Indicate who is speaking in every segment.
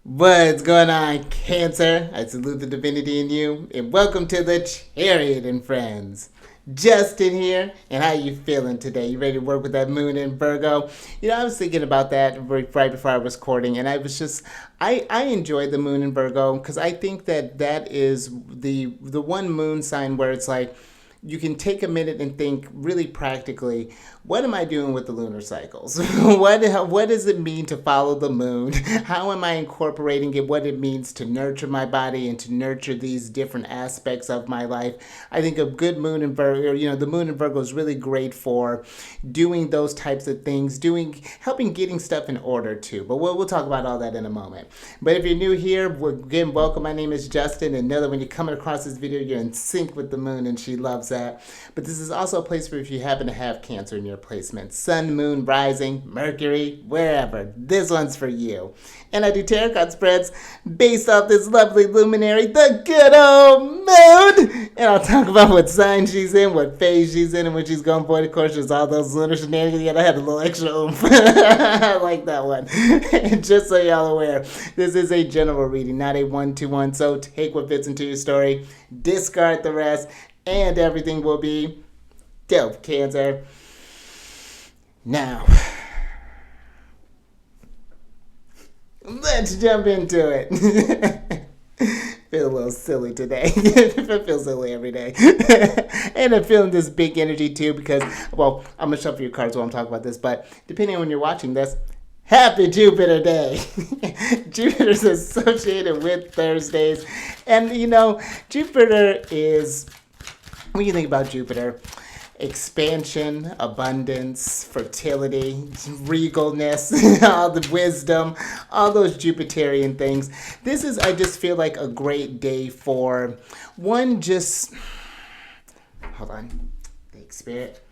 Speaker 1: What's going on, Cancer? I salute the divinity in you, and welcome to the Chariot Friends. Justin here, and how you feeling today? You ready to work with that moon in Virgo? I was thinking about that right before I was recording, and I enjoy the moon in Virgo because I think that is the one moon sign where it's like you can take a minute and think really practically, what am I doing with the lunar cycles? what does it mean to follow the moon? How am I incorporating it? What it means to nurture my body and to nurture these different aspects of my life? I think a good moon in Virgo, the moon in Virgo is really great for doing those types of things, helping getting stuff in order too. But we'll talk about all that in a moment. But if you're new here, again, welcome. My name is Justin, and know that when you're coming across this video, you're in sync with the moon, and she loves that. But this is also a place for if you happen to have Cancer in your placement. Sun, moon, rising, Mercury, wherever. This one's for you. And I do tarot card spreads based off this lovely luminary, the good old moon. And I'll talk about what sign she's in, what phase she's in, and what she's going for. Of course, there's all those lunar shenanigans. Yet I had a little extra oomph. I like that one. And just so y'all aware, this is a general reading, not a one-to-one. So take what fits into your story, discard the rest, and everything will be dope, Cancer. Now, let's jump into it. Feel a little silly today. I feel silly every day. And I'm feeling this big energy too because, well, I'm going to shuffle your cards while I'm talking about this, but depending on when you're watching this, happy Jupiter Day. Jupiter's associated with Thursdays. And, Jupiter is, when you think about Jupiter, expansion, abundance, fertility, regalness, all the wisdom, all those Jupiterian things. This is, I just feel like a great day for hold on, take spirit.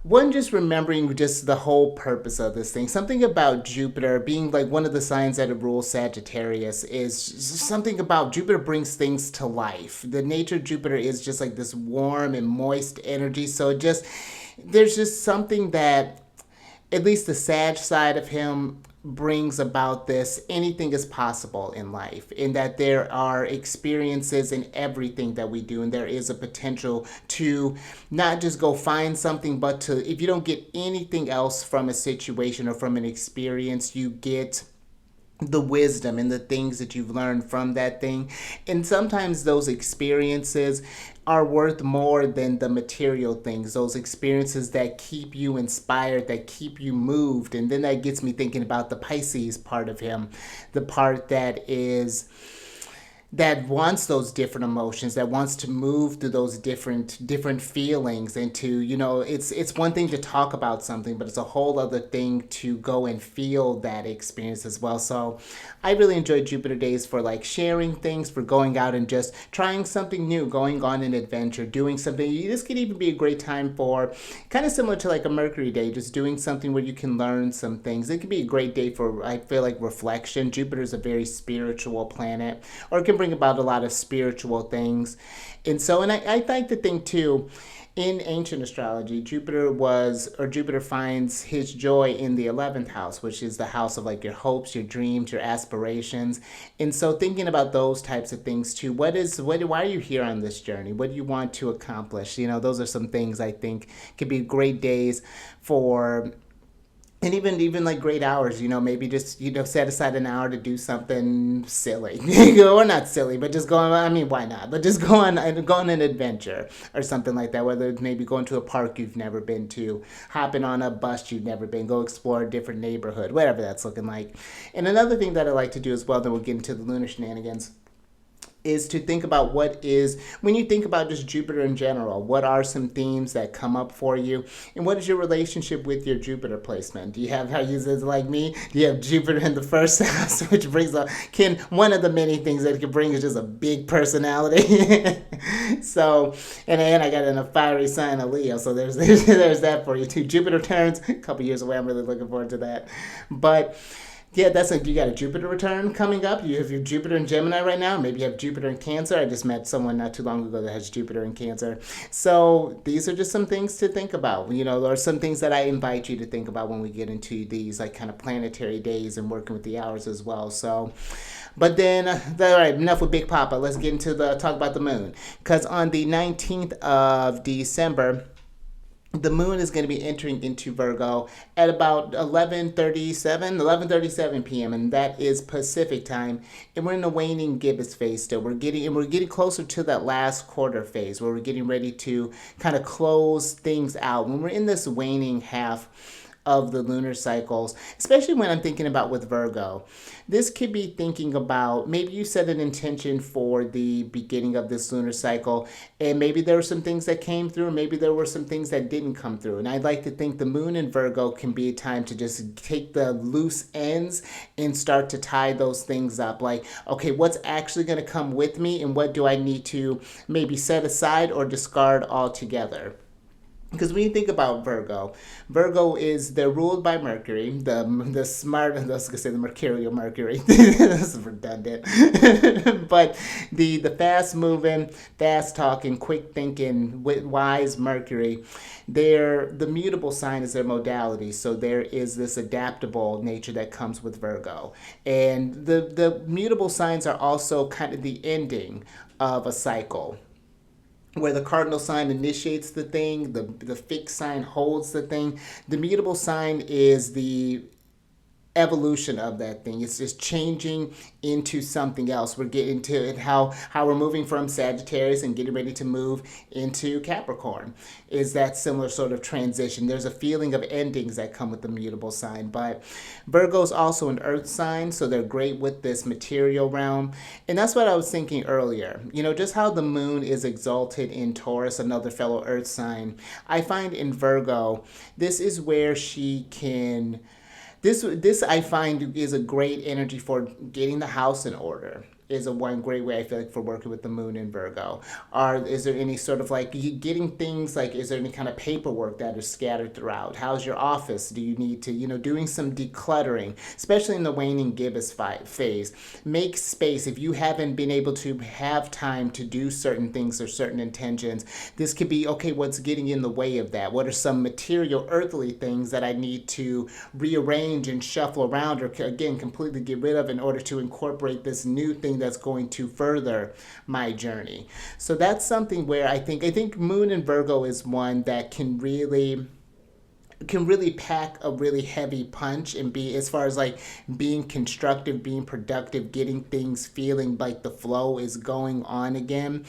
Speaker 1: One, just remembering just the whole purpose of this thing. Something about Jupiter being like one of the signs that it rules Sagittarius is something about Jupiter brings things to life. The nature of Jupiter is just like this warm and moist energy. So there's just something that at least the Sag side of him brings about this. Anything is possible in life, in that there are experiences in everything that we do, and there is a potential to not just go find something, but to, if you don't get anything else from a situation or from an experience, you get the wisdom and the things that you've learned from that thing. And sometimes those experiences are worth more than the material things, those experiences that keep you inspired, that keep you moved. And then that gets me thinking about the Pisces part of him, the part that wants those different emotions, that wants to move through those different feelings, and to, it's one thing to talk about something, but it's a whole other thing to go and feel that experience as well. So I really enjoy Jupiter days for like sharing things, for going out and just trying something new, going on an adventure, doing something. This could even be a great time for, kind of similar to like a Mercury day, just doing something where you can learn some things. It could be a great day for, I feel like, reflection. Jupiter is a very spiritual planet, or it can bring about a lot of spiritual things. And so, and I like to think too, in ancient astrology, Jupiter finds his joy in the 11th house, which is the house of like your hopes, your dreams, your aspirations. And so thinking about those types of things too, why are you here on this journey? What do you want to accomplish? Those are some things I think could be great days for. And even like great hours, maybe just, set aside an hour to do something silly. Or not silly, but just why not? But just go on an adventure or something like that, whether it's maybe going to a park you've never been to, hopping on a bus you've never been, go explore a different neighborhood, whatever that's looking like. And another thing that I like to do as well, then we'll get into the lunar shenanigans, is to think about when you think about just Jupiter in general, what are some themes that come up for you, and what is your relationship with your Jupiter placement? Do you have, how you use it like me, do you have Jupiter in the first house, which brings up, one of the many things that it can bring is just a big personality. So, and then I got in a fiery sign of Leo, so there's that for you too. Jupiter turns a couple years away. I'm really looking forward to that. But Yeah, that's like you got a Jupiter return coming up. You have your Jupiter in Gemini right now. Maybe you have Jupiter in Cancer. I just met someone not too long ago that has Jupiter in Cancer. So these are just some things to think about. There are some things that I invite you to think about when we get into these like kind of planetary days and working with the hours as well. So, but then, all right, enough with Big Papa. Let's get into the talk about the moon. Because on the 19th of December, the moon is going to be entering into Virgo at about 11:37 p.m. and that is Pacific time, and we're in the waning gibbous phase still. We're getting closer to that last quarter phase where we're getting ready to kind of close things out. When we're in this waning half of the lunar cycles, especially when I'm thinking about with Virgo. This could be thinking about maybe you set an intention for the beginning of this lunar cycle, and maybe there were some things that came through, maybe there were some things that didn't come through. And I'd like to think the moon in Virgo can be a time to just take the loose ends and start to tie those things up. Like, okay, what's actually going to come with me, and what do I need to maybe set aside or discard altogether? Because when you think about Virgo, Virgo is they're ruled by Mercury, the smart. I was gonna say the mercurial Mercury. This is redundant, but the fast moving, fast talking, quick thinking, wise Mercury. They're the mutable sign is their modality. So there is this adaptable nature that comes with Virgo, and the mutable signs are also kind of the ending of a cycle where the cardinal sign initiates the thing, the fixed sign holds the thing. The mutable sign is the evolution of that thing. It's just changing into something else. We're getting to it, how we're moving from Sagittarius and getting ready to move into Capricorn. Is that similar sort of transition? There's a feeling of endings that come with the mutable sign. But Virgo's also an earth sign, so they're great with this material realm. And that's what I was thinking earlier. Just how the moon is exalted in Taurus, another fellow earth sign. I find in Virgo, this is where she can this I find is a great energy for getting the house in order. Is a one great way I feel like for working with the moon in Virgo. Or is there any sort of like getting things like, is there any kind of paperwork that is scattered throughout? How's your office? Do you need to, doing some decluttering, especially in the waning gibbous phase? Make space. If you haven't been able to have time to do certain things or certain intentions, this could be, okay, what's getting in the way of that? What are some material earthly things that I need to rearrange and shuffle around, or again, completely get rid of in order to incorporate this new thing that's going to further my journey? So that's something where I think Moon in Virgo is one that can really pack a really heavy punch and be, as far as like being constructive, being productive, getting things feeling like the flow is going on again.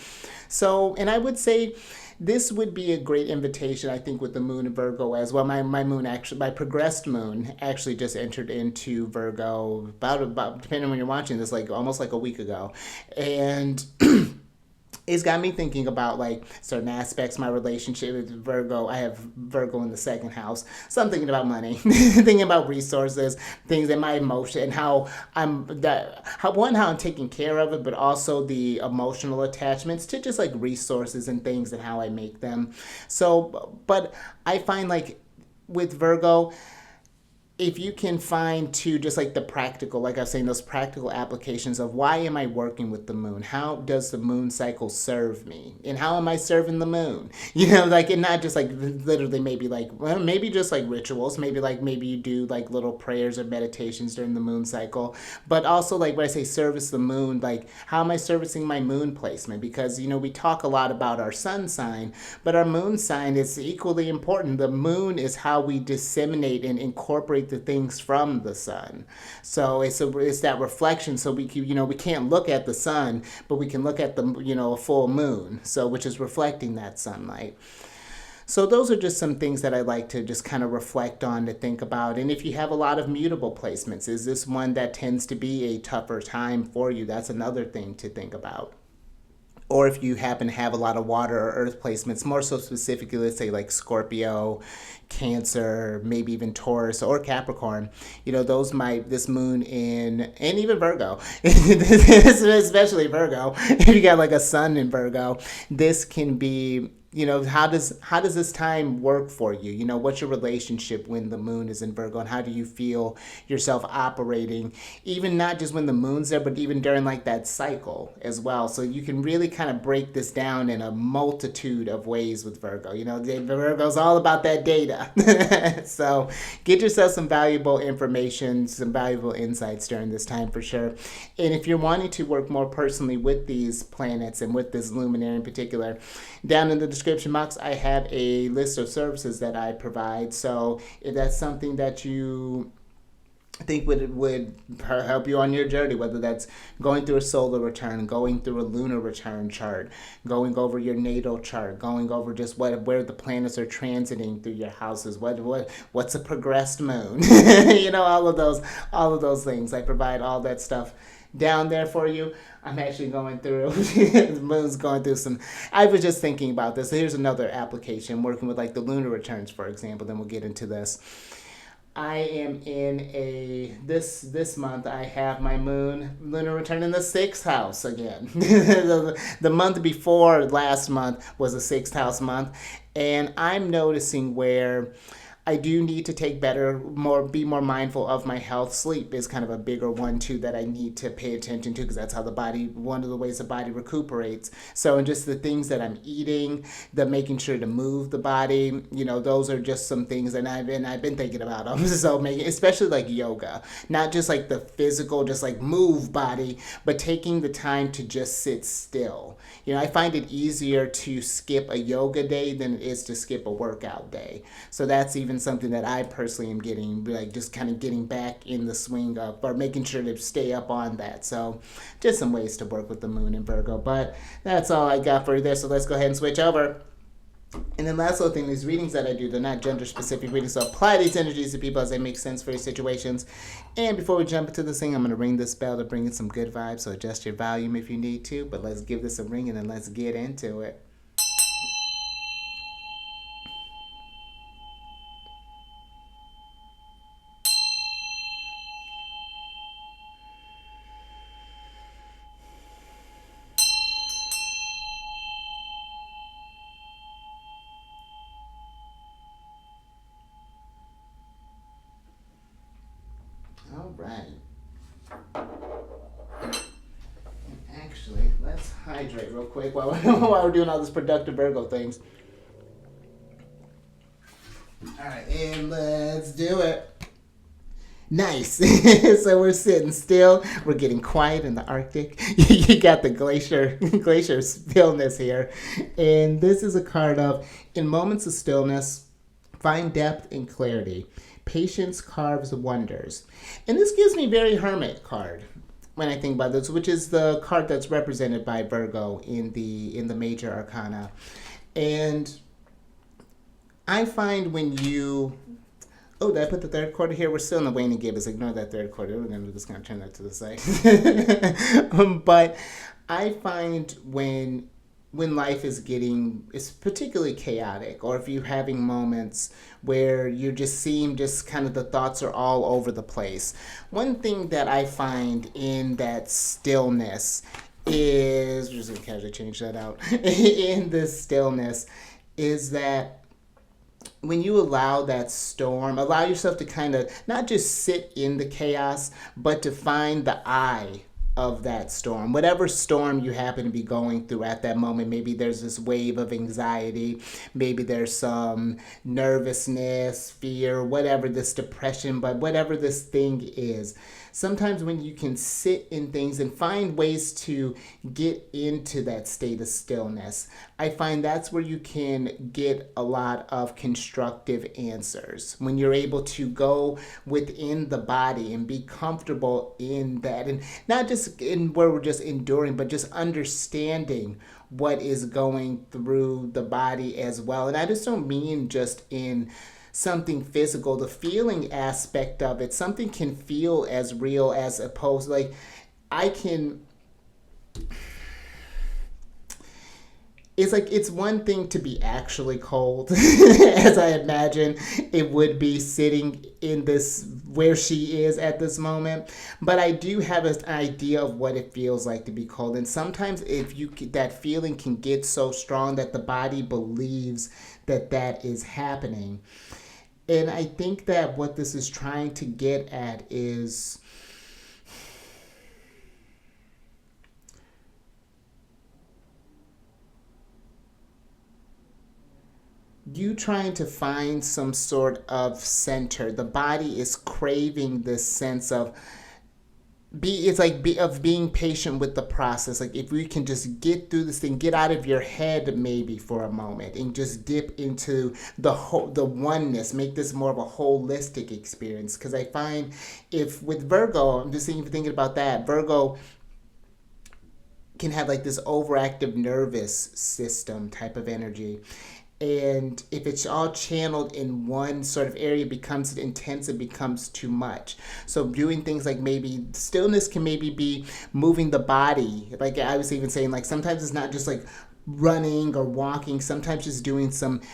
Speaker 1: So, and I would say this would be a great invitation, I think, with the moon in Virgo as well. My moon actually, my progressed moon actually just entered into Virgo about depending on when you're watching this, like almost like a week ago, and it's got me thinking about like certain aspects of my relationship with Virgo. I have Virgo in the second house, so I'm thinking about money, thinking about resources, things in my emotion, and how I'm taking care of it, but also the emotional attachments to just like resources and things and how I make them. So, but I find like with Virgo, if you can find too just like the practical, like I was saying, those practical applications of why am I working with the moon? How does the moon cycle serve me? And how am I serving the moon? Like, and not just like literally maybe like, well, maybe just like rituals, maybe you do like little prayers or meditations during the moon cycle, but also like when I say service the moon, like how am I servicing my moon placement? Because, we talk a lot about our sun sign, but our moon sign is equally important. The moon is how we disseminate and incorporate the things from the sun. So it's that reflection. So we can't look at the sun, but we can look at the a full moon. So which is reflecting that sunlight. So those are just some things that I like to just kind of reflect on, to think about. And if you have a lot of mutable placements, is this one that tends to be a tougher time for you? That's another thing to think about. Or if you happen to have a lot of water or earth placements, more so specifically, let's say like Scorpio, Cancer, maybe even Taurus or Capricorn, this moon in, and even Virgo, especially Virgo, if you got like a sun in Virgo, this can be how does this time work for you? What's your relationship when the moon is in Virgo, and how do you feel yourself operating, even not just when the moon's there, but even during like that cycle as well. So you can really kind of break this down in a multitude of ways with Virgo. Virgo's all about that data. So get yourself some valuable information, some valuable insights during this time for sure. And if you're wanting to work more personally with these planets and with this luminary in particular, down in the description box, I have a list of services that I provide. So if that's something that you think would help you on your journey, whether that's going through a solar return, going through a lunar return chart, going over your natal chart, going over just where the planets are transiting through your houses, what's a progressed moon, all of those things. I provide all that stuff down there for you. I'm actually going through the moon's going through some. I was just thinking about this. Here's another application working with like the lunar returns, for example. Then we'll get into this. I am in this month. I have my lunar return in the sixth house again. The month before last month was a sixth house month, and I'm noticing where I do need to be more mindful of my health. Sleep is kind of a bigger one too that I need to pay attention to, because that's how one of the ways the body recuperates. So, and just the things that I'm eating, the making sure to move the body, those are just some things that I've been thinking about them. So especially like yoga, not just like the physical, just like move body, but taking the time to just sit still. I find it easier to skip a yoga day than it is to skip a workout day. So that's even something that I personally am getting, like just kind of getting back in the swing of, or making sure to stay up on that. So just some ways to work with the moon in Virgo. But that's all I got for you there. So let's go ahead and switch over. And then last little thing, these readings that I do, they're not gender specific readings, so apply these energies to people as they make sense for your situations. And before we jump into this thing, I'm going to ring this bell to bring in some good vibes, so adjust your volume if you need to, but let's give this a ring and then let's get into it. All right. Actually, let's hydrate real quick while we're doing all this productive Virgo things. All right, and let's do it. Nice. So we're sitting still. We're getting quiet in the Arctic. You got the glacier stillness here. And this is a card of, in moments of stillness, find depth and clarity. Patience carves wonders. And this gives me very Hermit card when I think about this, which is the card that's represented by Virgo in the major arcana. And I find when you... Oh, did I put the third quarter here? We're still in the waning gibbous. Ignore that third quarter. We're just going to turn that to the side. But I find when life is particularly chaotic, or if you're having moments where you just kind of the thoughts are all over the place, one thing that I find in that stillness is, we're just going to casually change that out, in this stillness is that when you allow that storm, allow yourself to kind of not just sit in the chaos, but to find the eye of that storm. Whatever storm you happen to be going through at that moment, maybe there's this wave of anxiety, maybe there's some nervousness, fear, whatever, this depression, but whatever this thing is. Sometimes when you can sit in things and find ways to get into that state of stillness, I find that's where you can get a lot of constructive answers. When you're able to go within the body and be comfortable in that, and not just in where we're just enduring, but just understanding what is going through the body as well. And I just don't mean just in something physical, the feeling aspect of it. Something can feel as real as opposed, like it's like it's one thing to be actually cold, as I imagine it would be sitting in this where she is at this moment. But I do have an idea of what it feels like to be cold, and sometimes if you that feeling can get so strong that the body believes that that is happening. And I think that what this is trying to get at is you trying to find some sort of center. The body is craving this sense of it's like of being patient with the process. Like if we can just get through this thing, get out of your head maybe for a moment and just dip into the oneness, make this more of a holistic experience. Because I find if with Virgo, I'm just thinking about that, Virgo can have like this overactive nervous system type of energy. And if it's all channeled in one sort of area, it becomes intense, it becomes too much. So doing things like maybe stillness can maybe be moving the body. Like I was even saying, like sometimes it's not just like running or walking, sometimes just doing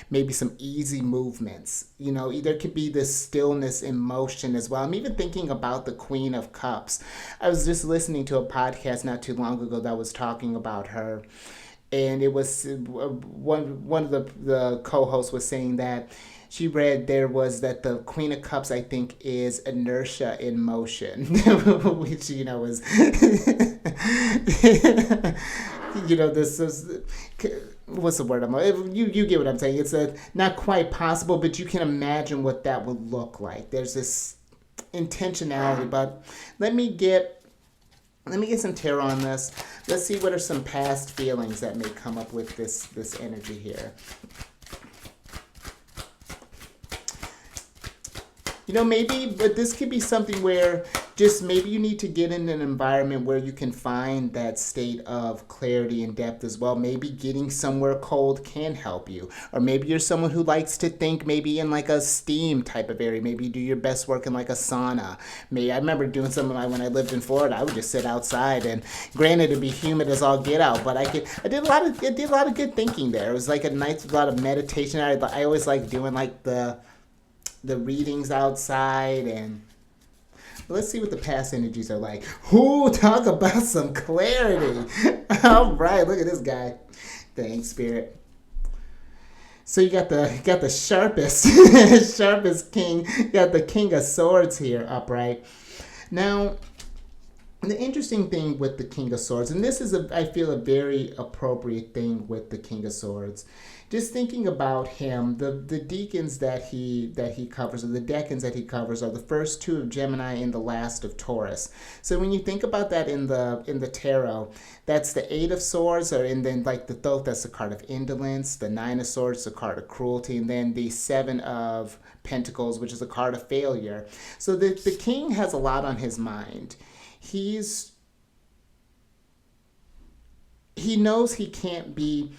Speaker 1: maybe some easy movements. Either could be this stillness in motion as well. I'm even thinking about the Queen of Cups. I was just listening to a podcast not too long ago that was talking about her, and it was one of the co-hosts was saying that she read there was that the Queen of Cups, I think, is inertia in motion, which is this is what's the word you get what I'm saying. It's not quite possible, but you can imagine what that would look like. There's this intentionality, but let me get some tarot on this. Let's see what are some past feelings that may come up with this energy here. Maybe, but this could be something where just maybe you need to get in an environment where you can find that state of clarity and depth as well. Maybe getting somewhere cold can help you. Or maybe you're someone who likes to think maybe in like a steam type of area. Maybe you do your best work in like a sauna. Maybe I remember doing some of when I lived in Florida, I would just sit outside, and granted it'd be humid as all get out, but I did a lot of good thinking there. It was like a lot of meditation. I always like doing like the readings outside. And let's see what the past energies are like. Ooh, talk about some clarity. All right, look at this guy. Thanks, Spirit. So you got the sharpest sharpest king. You got the King of Swords here upright. Now, the interesting thing with the King of Swords, and this is I feel a very appropriate thing with the King of Swords. Just thinking about him, the deacons that he covers, or the decans that he covers, are the first two of Gemini and the last of Taurus. So when you think about that in the tarot, that's the Eight of Swords, and then like the Thoth, that's the card of indolence. The Nine of Swords, the card of cruelty, and then the Seven of Pentacles, which is a card of failure. So the king has a lot on his mind. He knows he can't be.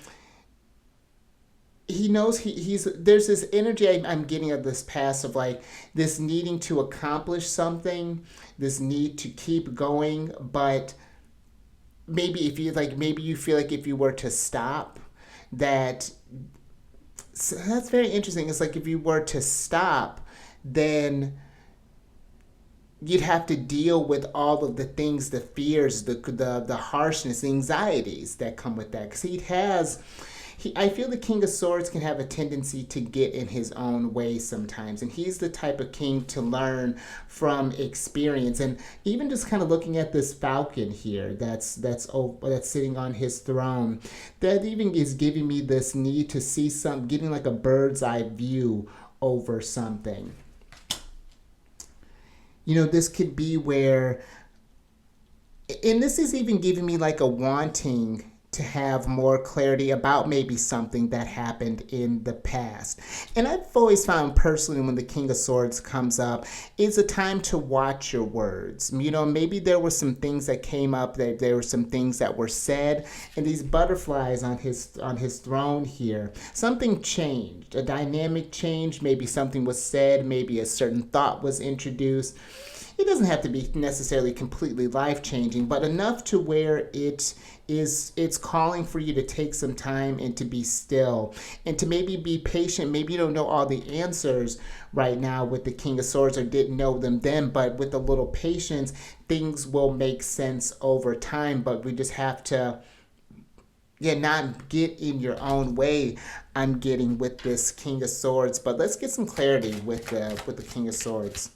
Speaker 1: He knows there's this energy I'm getting of this past of like this needing to accomplish something, this need to keep going, but maybe you feel like if you were to stop, that so that's very interesting. It's like if you were to stop, then you'd have to deal with all of the things, the fears, the harshness, the anxieties that come with that. Because I feel the King of Swords can have a tendency to get in his own way sometimes, and he's the type of king to learn from experience. And even just kind of looking at this falcon here, that's sitting on his throne, that even is giving me this need to see getting like a bird's eye view over something. This could be where, and this is even giving me like a wanting to have more clarity about maybe something that happened in the past. And I've always found personally when the King of Swords comes up, it's a time to watch your words. Maybe there were some things that came up, that there were some things that were said, and these butterflies on his throne here, something changed, a dynamic changed, maybe something was said, maybe a certain thought was introduced. it doesn't have to be necessarily completely life changing, but enough to where it's calling for you to take some time and to be still and to maybe be patient. Maybe you don't know all the answers right now with the King of Swords or didn't know them then, but with a little patience, things will make sense over time. But we just have to, yeah, not get in your own way. I'm getting with this King of Swords, but let's get some clarity with the King of Swords.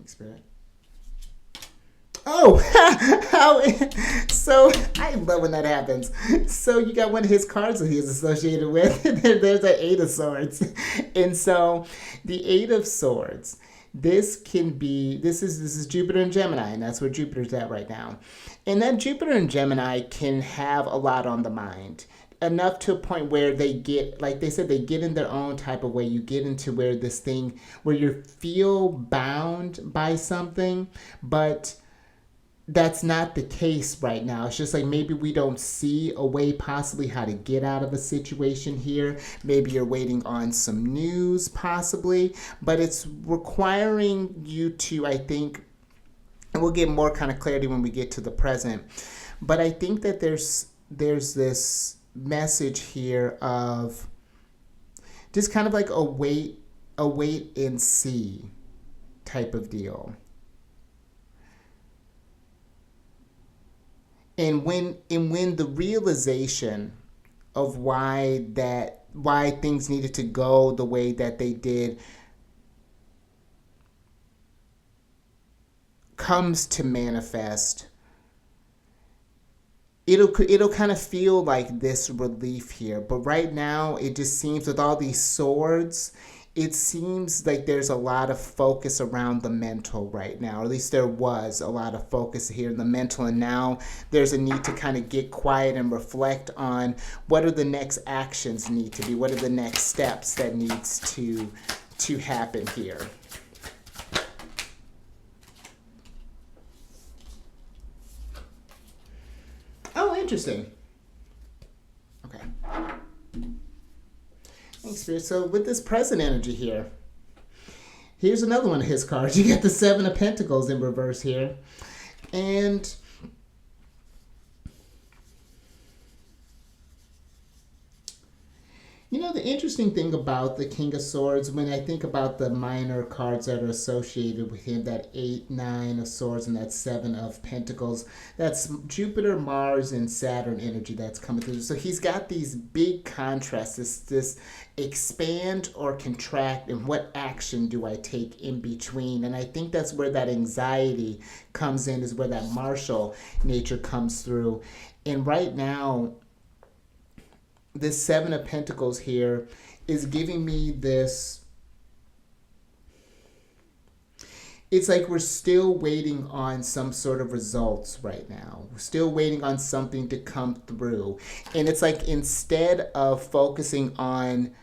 Speaker 1: Spirit. Oh, how, so I love when that happens. So you got one of his cards that he's associated with. There's an Eight of Swords, and so the Eight of Swords. This is Jupiter and Gemini, and that's where Jupiter's at right now. And that Jupiter and Gemini can have a lot on the mind. Enough to a point where they get, like they said, they get in their own type of way. You get into where this thing, where you feel bound by something, but that's not the case right now. It's just like maybe we don't see a way possibly how to get out of a situation here. Maybe you're waiting on some news possibly, but it's requiring you to, I think, and we'll get more kind of clarity when we get to the present, but I think that there's this message here of just kind of like a wait and see type of deal. And when the realization of why things needed to go the way that they did comes to manifest, it'll kind of feel like this relief here. But right now, it just seems with all these swords, it seems like there's a lot of focus around the mental right now. Or at least there was a lot of focus here in the mental. And now there's a need to kind of get quiet and reflect on what are the next actions need to be. What are the next steps that needs to happen here. Oh, interesting. Okay. Thanks, Spirit. So with this present energy here, here's another one of his cards. You got the Seven of Pentacles in reverse here. And you know, the interesting thing about the King of Swords, when I think about the minor cards that are associated with him, that 8, 9 of Swords and that 7 of Pentacles, that's Jupiter, Mars, and Saturn energy that's coming through. So he's got these big contrasts, this expand or contract, and what action do I take in between? And I think that's where that anxiety comes in, is where that martial nature comes through. And right now, this Seven of Pentacles here is giving me this. It's like we're still waiting on some sort of results right now. We're still waiting on something to come through. And it's like instead of focusing on,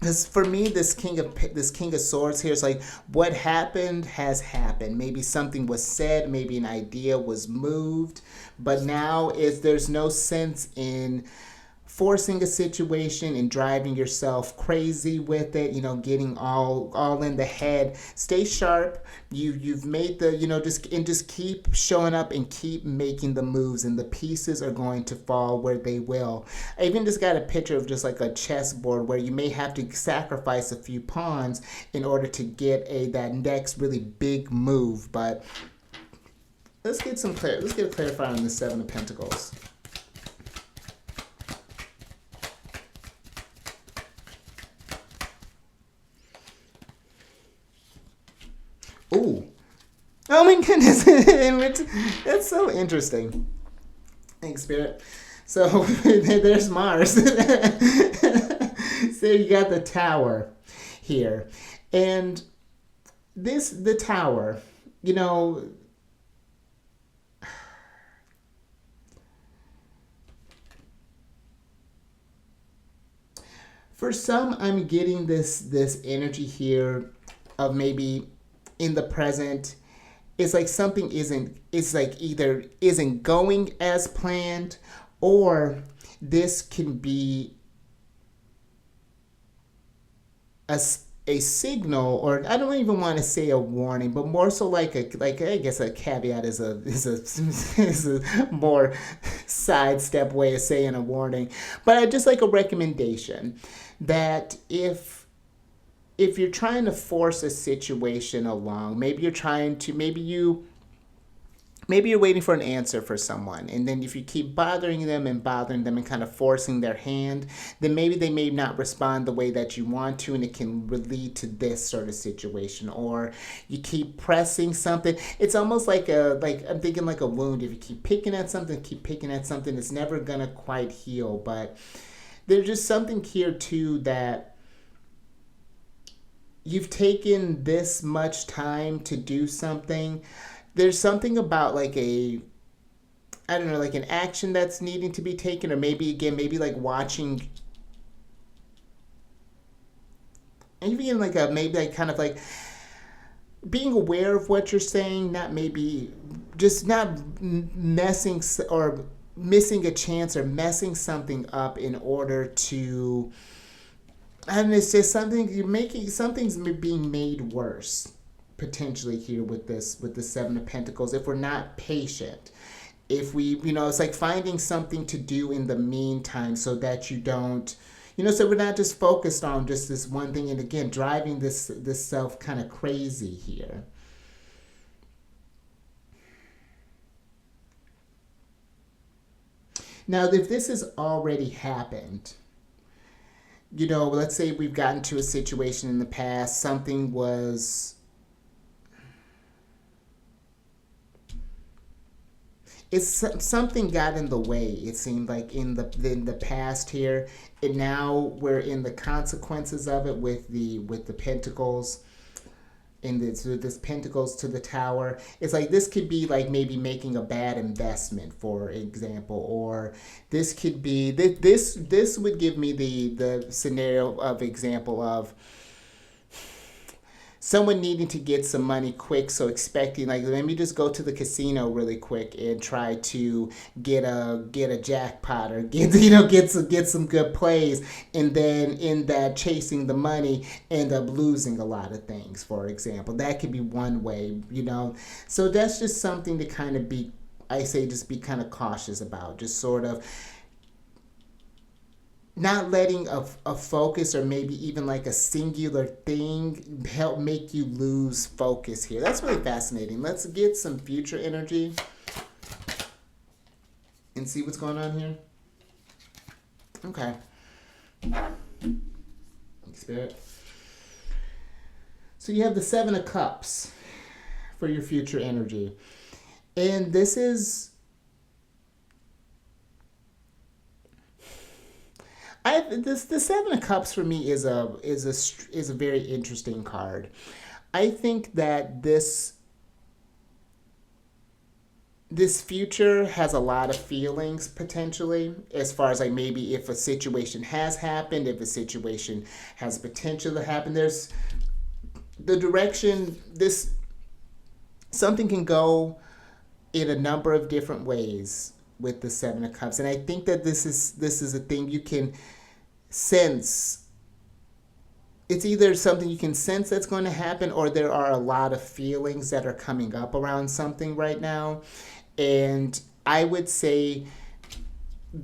Speaker 1: because for me, this King of Swords here is like what happened has happened. Maybe something was said, maybe an idea was moved, but now there's no sense in forcing a situation and driving yourself crazy with it, getting all in the head. Stay sharp. You've made the, just keep showing up and keep making the moves, and the pieces are going to fall where they will. I even just got a picture of just like a chessboard where you may have to sacrifice a few pawns in order to get that next really big move. But let's get a clarifier on the Seven of Pentacles. Ooh. Oh my goodness. That's so interesting. Thanks, Spirit. So there's Mars. So you got the Tower here. And the Tower, for some, I'm getting this energy here of maybe in the present, it's like something isn't going as planned, or this can be a, a signal, or I don't even want to say a warning, but more so like I guess a caveat is a more sidestep way of saying a warning, but I just like a recommendation that if you're trying to force a situation along, maybe you're waiting for an answer for someone, and then if you keep bothering them and kind of forcing their hand, then maybe they may not respond the way that you want to, and it can lead to this sort of situation. Or you keep pressing something. It's almost like I'm thinking like a wound. If you keep picking at something, it's never gonna quite heal. But there's just something here too that you've taken this much time to do something. There's something about like I don't know, like an action that's needing to be taken, or maybe like watching, and even like maybe like kind of like being aware of what you're saying, not maybe just not messing or missing a chance or messing something up in order to, and it's just something's being made worse potentially here with the Seven of Pentacles if we're not patient. If we, it's like finding something to do in the meantime so that you don't, so we're not just focused on just this one thing, and again driving this self kind of crazy here. Now if this has already happened, let's say we've gotten to a situation in the past, something got in the way, it seemed like in the past here, and now we're in the consequences of it with the pentacles, and this pentacles to the Tower. It's like this could be like maybe making a bad investment, for example, or this could be this would give me the scenario of example of someone needing to get some money quick, so expecting like, let me just go to the casino really quick and try to get a jackpot, or get some good plays, and then in that chasing the money end up losing a lot of things, for example. That could be one way. So that's just something to kind of be, I say, just be kind of cautious about, just sort of not letting a focus, or maybe even like a singular thing, help make you lose focus here. That's really fascinating. Let's get some future energy and see what's going on here. Okay. Spirit. So you have the Seven of Cups for your future energy. And this is, the Seven of Cups for me is a very interesting card. I think that this future has a lot of feelings potentially, as far as like maybe if a situation has happened, if a situation has potential to happen. There's the direction something can go in a number of different ways with the Seven of Cups, and I think that this is a thing you can sense. It's either something you can sense that's going to happen, or there are a lot of feelings that are coming up around something right now. And I would say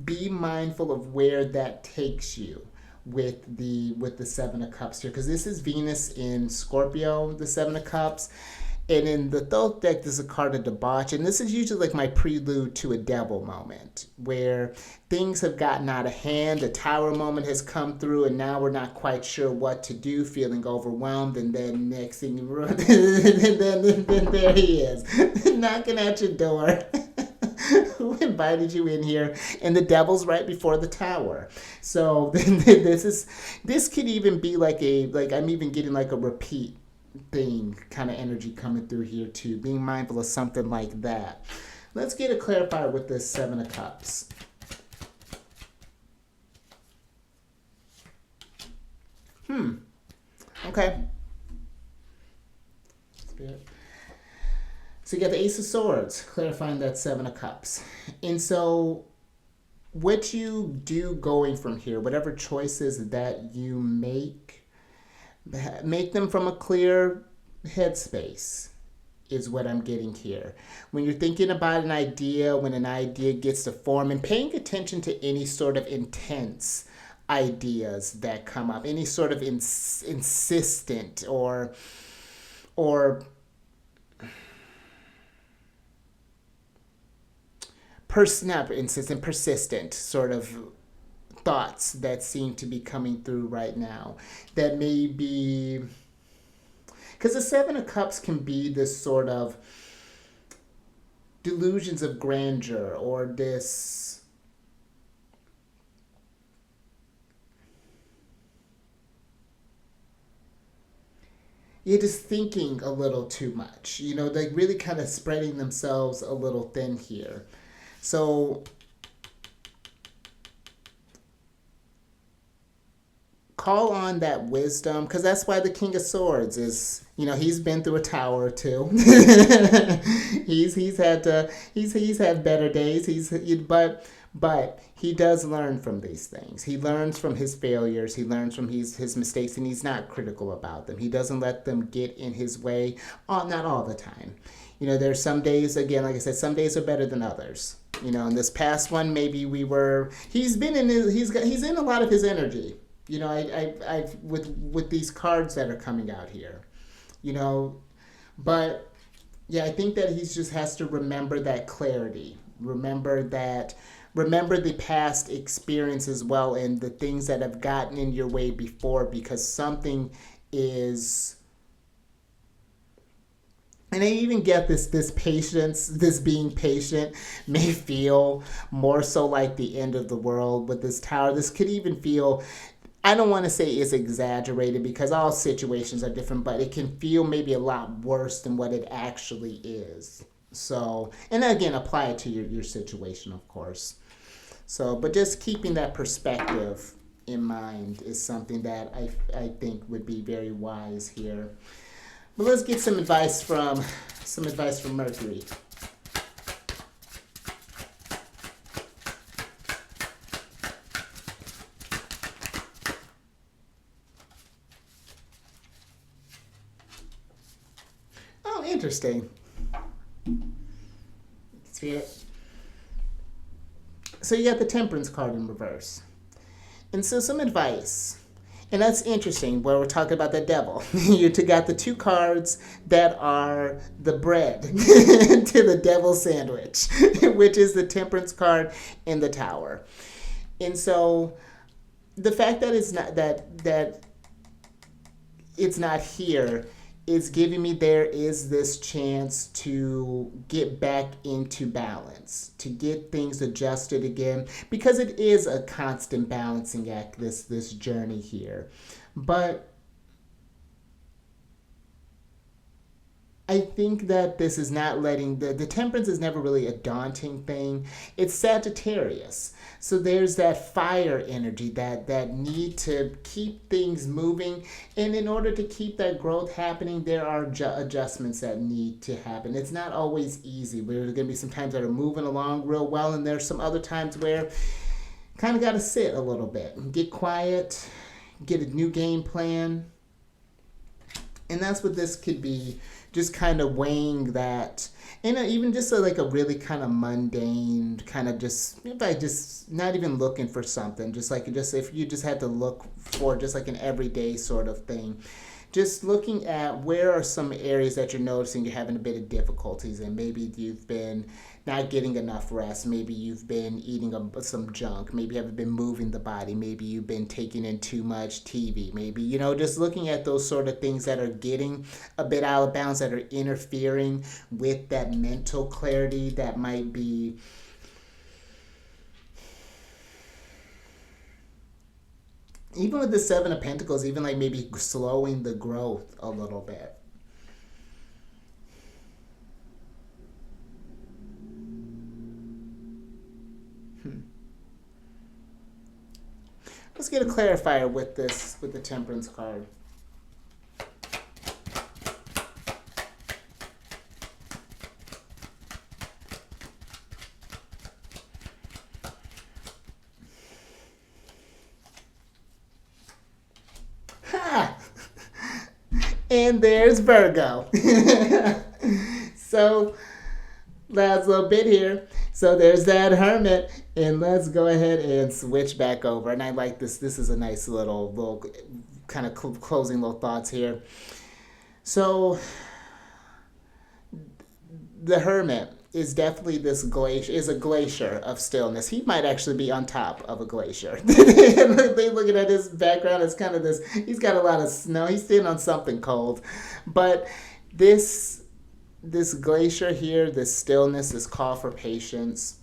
Speaker 1: be mindful of where that takes you with the Seven of Cups here, because this is Venus in Scorpio, the Seven of Cups. And in the Thoth deck, there's a card of debauch. And this is usually like my prelude to a devil moment, where things have gotten out of hand. The Tower moment has come through, and now we're not quite sure what to do, feeling overwhelmed. And then next thing you run, then there he is, knocking at your door. Who invited you in here? And the devil's right before the Tower. So this could even be like I'm even getting like a repeat thing kind of energy coming through here too. Being mindful of something like that. Let's get a clarifier with this Seven of Cups. Okay. Spirit. So you got the Ace of Swords, clarifying that Seven of Cups. And so what you do going from here, whatever choices that you make them from a clear headspace is what I'm getting here. When you're thinking about an idea, when an idea gets to form, and paying attention to any sort of intense ideas that come up, any sort of insistent or not insistent, persistent sort of thoughts that seem to be coming through right now. That may be because the Seven of Cups can be this sort of delusions of grandeur, or this you're just thinking a little too much. You know, they're really kind of spreading themselves a little thin here. So call on that wisdom, because that's why the King of Swords is, you know, he's been through a tower too. He's had better days. But he does learn from these things. He learns from his failures. He learns from his mistakes, and he's not critical about them. He doesn't let them get in his way. Not all the time. You know, there's some days, again, like I said, some days are better than others. You know, in this past one, maybe he's in a lot of his energy. You know, I with these cards that are coming out here. You know, but yeah, I think that he just has to remember that clarity. Remember the past experience as well, and the things that have gotten in your way before, because something is. And I even get this patience, this being patient may feel more so like the end of the world with this tower. This could even feel, I don't want to say it's exaggerated, because all situations are different, but it can feel maybe a lot worse than what it actually is. So, and again, apply it to your situation, of course. So, but just keeping that perspective in mind is something that I think would be very wise here. But let's get some advice from Mercury. Oh, interesting. See it? So you got the Temperance card in reverse. And so some advice. And that's interesting, where we're talking about the devil. You got the two cards that are the bread to the devil sandwich, which is the Temperance card and the Tower. And so the fact that it's not here is giving me there is this chance to get back into balance, to get things adjusted again, because it is a constant balancing act, this journey here. But I think that this is not letting the Temperance is never really a daunting thing. It's Sagittarius. So there's that fire energy, that need to keep things moving. And in order to keep that growth happening, there are adjustments that need to happen. It's not always easy. There's going to be some times that are moving along real well, and there's some other times where kind of got to sit a little bit, get quiet, get a new game plan. And that's what this could be. Just kind of weighing that, and even just like a really kind of mundane kind of just, if I just not even looking for something, just if you just had to look for just like an everyday sort of thing, just looking at where are some areas that you're noticing you're having a bit of difficulties in. Maybe you've been not getting enough rest. Maybe you've been eating some junk. Maybe you haven't been moving the body. Maybe you've been taking in too much TV. Maybe, just looking at those sort of things that are getting a bit out of bounds, that are interfering with that mental clarity that might be even with the Seven of Pentacles, even like maybe slowing the growth a little bit. Let's get a clarifier with the Temperance card. And there's Virgo. So last little bit here. So there's that Hermit, and let's go ahead and switch back over. And I like this. This is a nice little kind of closing little thoughts here. So the Hermit is definitely is a glacier of stillness. He might actually be on top of a glacier. Looking at his background, it's kind of this. He's got a lot of snow. He's sitting on something cold, but this glacier here, this stillness, this call for patience.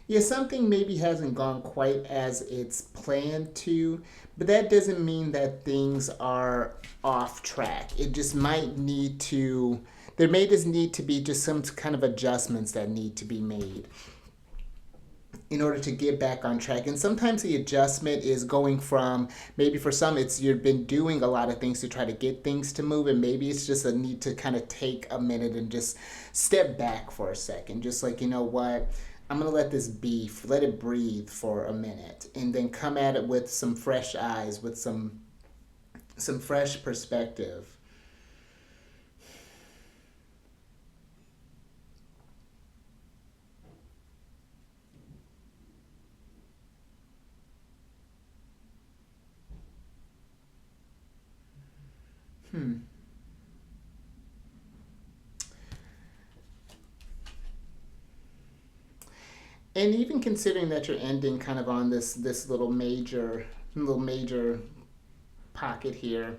Speaker 1: Yeah, something maybe hasn't gone quite as it's planned to, but that doesn't mean that things are off track. It just might need to, there may just need to be just some kind of adjustments that need to be made in order to get back on track. And sometimes the adjustment is going from, maybe for some it's you've been doing a lot of things to try to get things to move, and maybe it's just a need to kind of take a minute and just step back for a second. Just like, you know what? I'm going to let this be, let it breathe for a minute, and then come at it with some fresh eyes, with some fresh perspective. And even considering that you're ending kind of on this little major pocket here,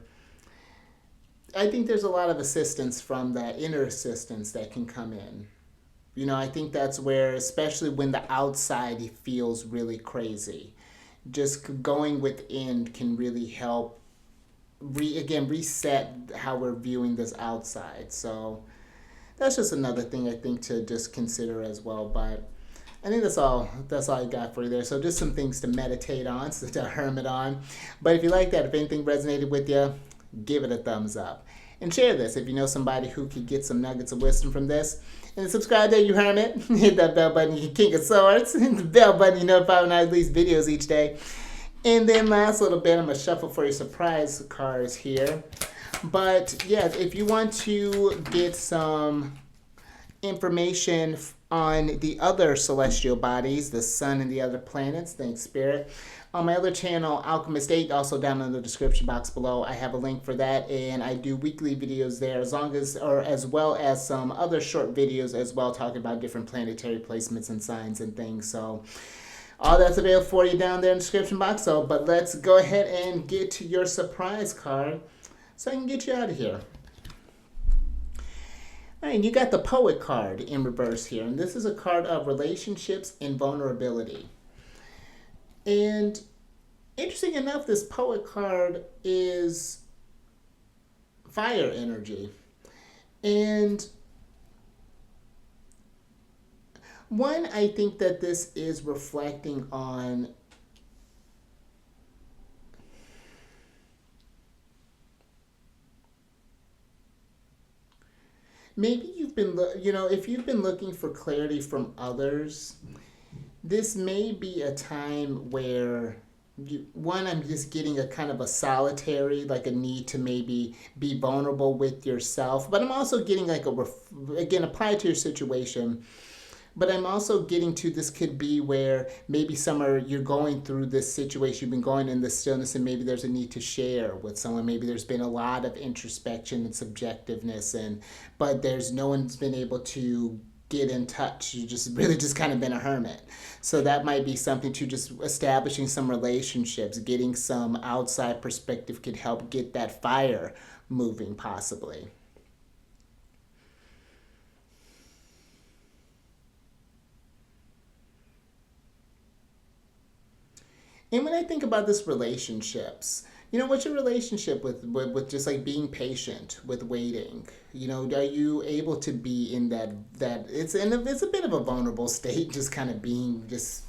Speaker 1: I think there's a lot of assistance from that inner assistance that can come in. I think that's where, especially when the outside feels really crazy, just going within can really help reset how we're viewing this outside. So that's just another thing I think to just consider as well. But I think that's all I got for you there. So just some things to meditate on, so to hermit on. But if you like that, if anything resonated with you, give it a thumbs up. And share this if you know somebody who could get some nuggets of wisdom from this. And subscribe there, you hermit. Hit that bell button, you king of swords. Hit the bell button, you notify when I release videos each day. And then last little bit, I'm going to shuffle for your surprise cards here. But yeah, if you want to get some information on the other celestial bodies, the sun and the other planets, thanks Spirit, on my other channel, Alchemist 8, also down in the description box below, I have a link for that, and I do weekly videos there, as well as some other short videos as well, talking about different planetary placements and signs and things. So all that's available for you down there in the description box. So, but let's go ahead and get to your surprise card so I can get you out of here. All right, you got the Poet card in reverse here, and this is a card of relationships and vulnerability. And interesting enough, this Poet card is fire energy. And one, I think that this is reflecting on maybe you've been, if you've been looking for clarity from others, this may be a time where I'm just getting a kind of a solitary, like a need to maybe be vulnerable with yourself. But I'm also getting like again, apply it to your situation. But I'm also getting to, this could be where maybe you're going through this situation, you've been going in this stillness, and maybe there's a need to share with someone. Maybe there's been a lot of introspection and subjectiveness, but there's no one's been able to get in touch. You just kind of been a hermit. So that might be something to just establishing some relationships, getting some outside perspective could help get that fire moving possibly. And when I think about this relationships, what's your relationship with just like being patient, with waiting? Are you able to be in that it's a bit of a vulnerable state, just kind of just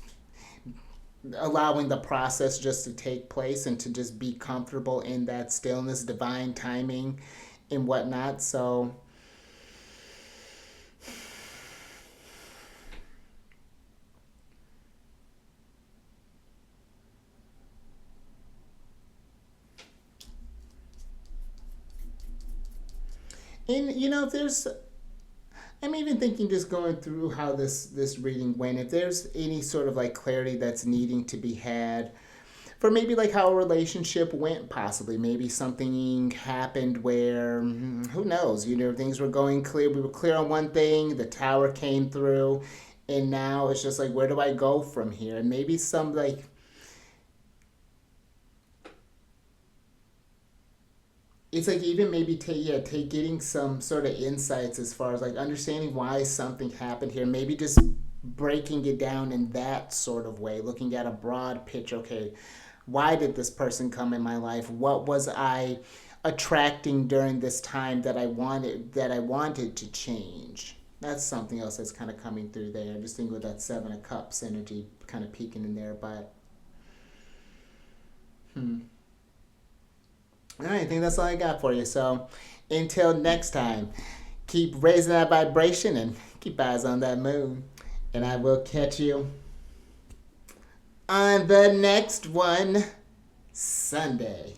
Speaker 1: allowing the process just to take place and to just be comfortable in that stillness, divine timing and whatnot. So And if there's, I'm even thinking, just going through how this reading went, if there's any sort of like clarity that's needing to be had for maybe like how a relationship went, possibly maybe something happened where, who knows, things were going clear, we were clear on one thing, the tower came through, and now it's just like, where do I go from here? And maybe some like, it's like even maybe take getting some sort of insights as far as like understanding why something happened here, maybe just breaking it down in that sort of way, looking at a broad picture. Okay, why did this person come in my life? What was I attracting during this time that I wanted to change? That's something else that's kind of coming through there. Just thinking with that Seven of Cups energy kind of peeking in there. But all right, I think that's all I got for you. So until next time, keep raising that vibration and keep eyes on that moon. And I will catch you on the next one Sunday.